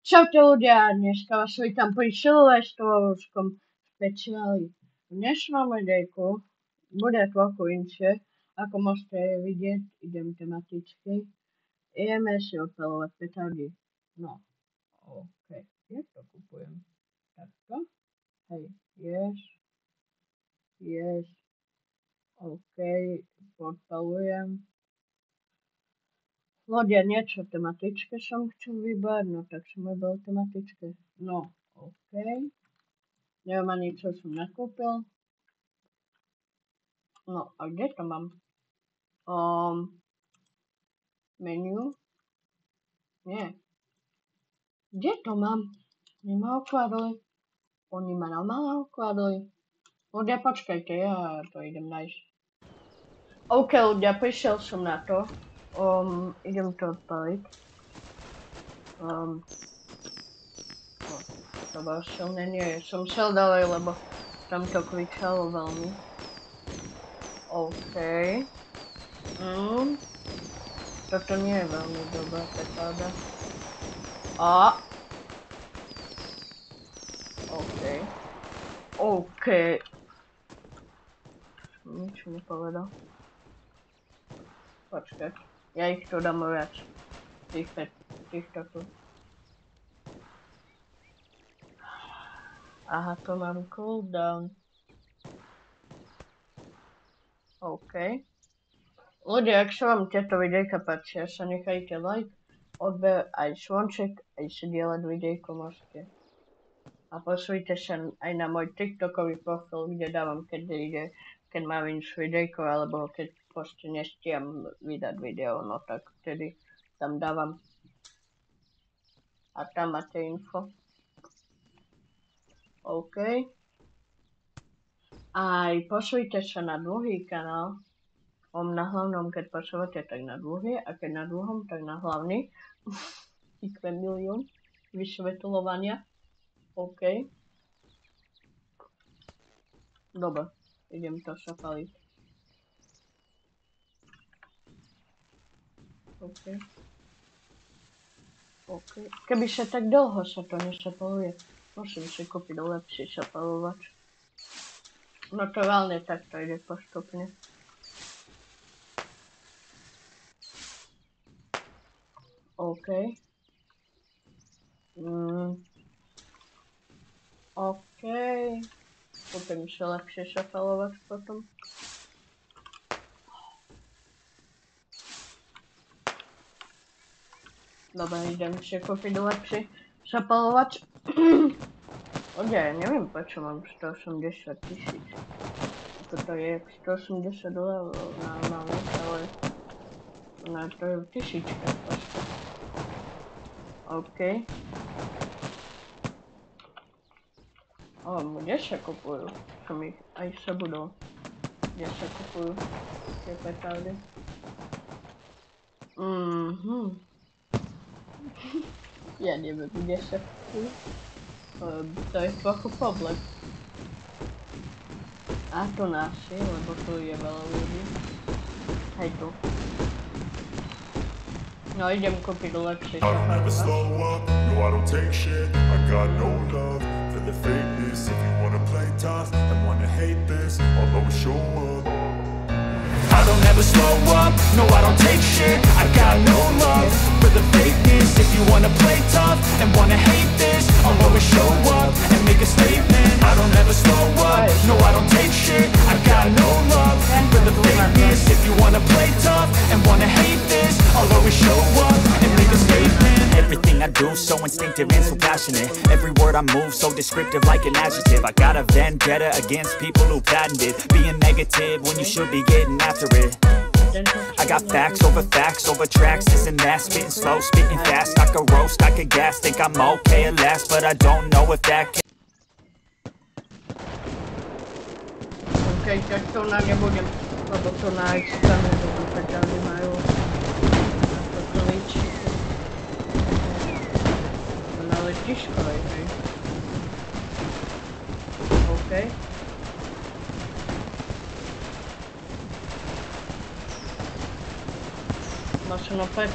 Čaute ľudia, dneska vás vítam pri silvestrovom špeciáli. V dnešnom videjku bude trochu inšie, ako môžete vidieť, idem tematicky. Ideme si odpalovať petardy. No, ok, ja to kupujem. Takto, hej, yes, ok, podpalujem. Ľudia, niečo tematičke som chcel vybrať, no tak som vybral tematičke. No, ok. Neviem ani, čo som nakúpil. No, a kde to mám? Menu? Nie. Kde to mám? Nemá okladli. Oni ma normálne okladli. Ľudia, počkajte, ja to idem nájsť. Ok, ľudia, prišiel som na to. Idem to odpaliť. To bolo silné, nie, som šel ďalej, lebo tam to kričalo veľmi. OK. Toto nie je veľmi dobrá petarda. OK. Som nič nepovedal. Počkaj, ja ich to dám viac. Týchto tu. Aha, to mám cooldown. OK. Ľudia, ak sa vám tieto videjka páčia, sa nechajte like, odber, aj zvonček, aj si dielať videjko môžete. A posujte sa aj na môj TikTokový profil, kde dávam, keď mám inš videjko, alebo keď proste nestiam vydať video, no tak vtedy tam dávam. A tam máte info. OK. Aj posujte sa na druhý kanál. Na hlavnom, keď posúvate, tak na druhý, a keď na druhom, tak na hlavný. IQ milión vysvetľovania. OK. Dobre, idem to šapaliť. OK. Keby sa tak dlho sa to nešapaluje, musím si kúpiť lepší šapalovač. No to reálne takto ide postupne. OK. OK. Kúpim si lepší šapalovač potom. Dobre, idem si kúpiť lepší šapalovač. Ľudia, ja neviem, prečo mám 180 000. Toto je 180 $, normálne, ale na to je 1000 proste. OK. Kde sa kupujú? Som ich aj zabudol. Kde sa kupujú tie petardy? Ja neviem, kde sa kupujú. To je trochu problém. A to naši, lebo tu je veľa ľudí. Hej tu. No idem kúpiť lepšie šapalovač. I don't ever slow up, no I don't take shit. I got no love for the fakeness. If you wanna play tough and wanna hate this, I'll always show up and make a statement. I don't ever slow up, no I don't take shit. I got no love for the fakeness. If you wanna play tough and wanna hate this, I'll always show up and make a statement. Everything I do so instinctive and so passionate. Every word I move so descriptive like an adjective. I got a vendetta against people who patented being negative when you should be getting after it. I got facts over tracks, this and that. Spitting slow, spitting fast. I could roast, I could gas. Think I'm okay at last, but I don't know if that can. OK, tak to na nebudem, lebo to na extrane dobrú petardy majú. Na to líči. Na letiškovej, hej. OK. Možno opäť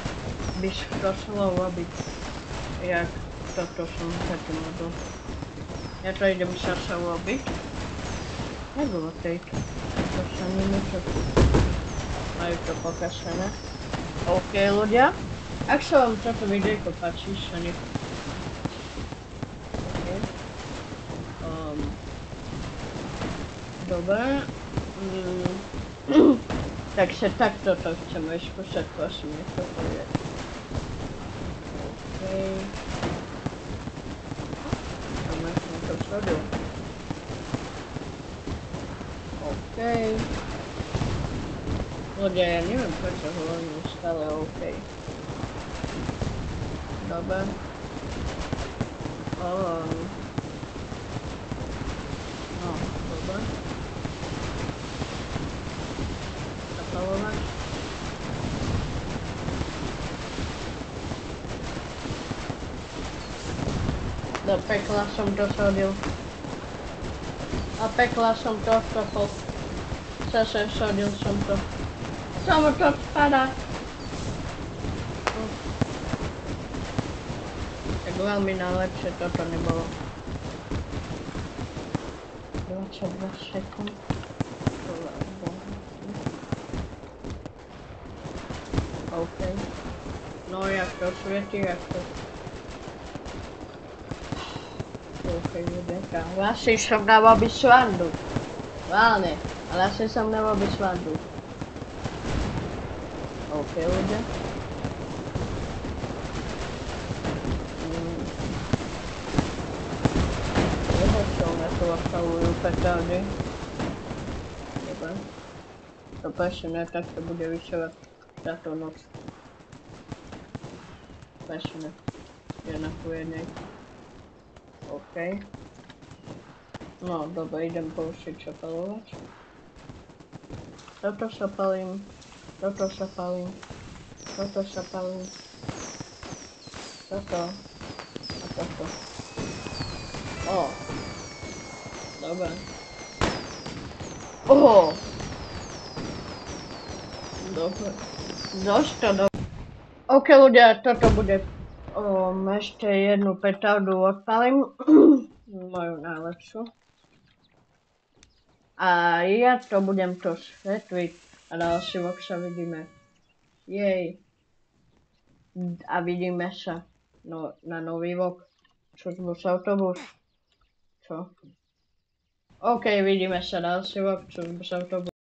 by šlo robiť jak toto som taký model. Ja to idem sa urobiť. Nebolo tejto. To sa niečo. Majú to pokašené. OK ľudia. Ak sa vám toto videjko páči, sa nech... Dobre. Takže takto to chceme skúšať, prosím, nech to povie. OK. Tam som to shodil. OK. Ľudia, ja neviem prečo hovorím stále OK. Dobre. No, dobre. Zapalovať. Do pekla som to shodil. A pekla som to vkopol. Zase shodil som to. Samo to spadá. Tak veľmi najlepšie toto nebolo. 22 sekúnd. OK. No jak to svieti, jak to... OK, ľudia. Asi som na robiť srandu. Vážne, ale asi som na robiť srandu. OK, ľudia. To ostavujú petardy. Dobre. To presne, tak to bude vyšovať táto noc. Presne. Je na jednej. OK. No, dobre, idem poučiť šapalovať. Toto šapalím. Toto šapalím. Toto šapalím. Toto. A toto. O. Dobre. Oho! Dobre. Dosť to dobre. OK ľudia, toto bude... ešte jednu petardu odpalím. Moju najlepšiu. A ja to budem to svetliť. A ďalší vlog sa vidíme. Jej. A vidíme sa na nový vlog. Čo bus autobus? Čo? OK, vidíme sa ďalší vlog, čo bus autobus.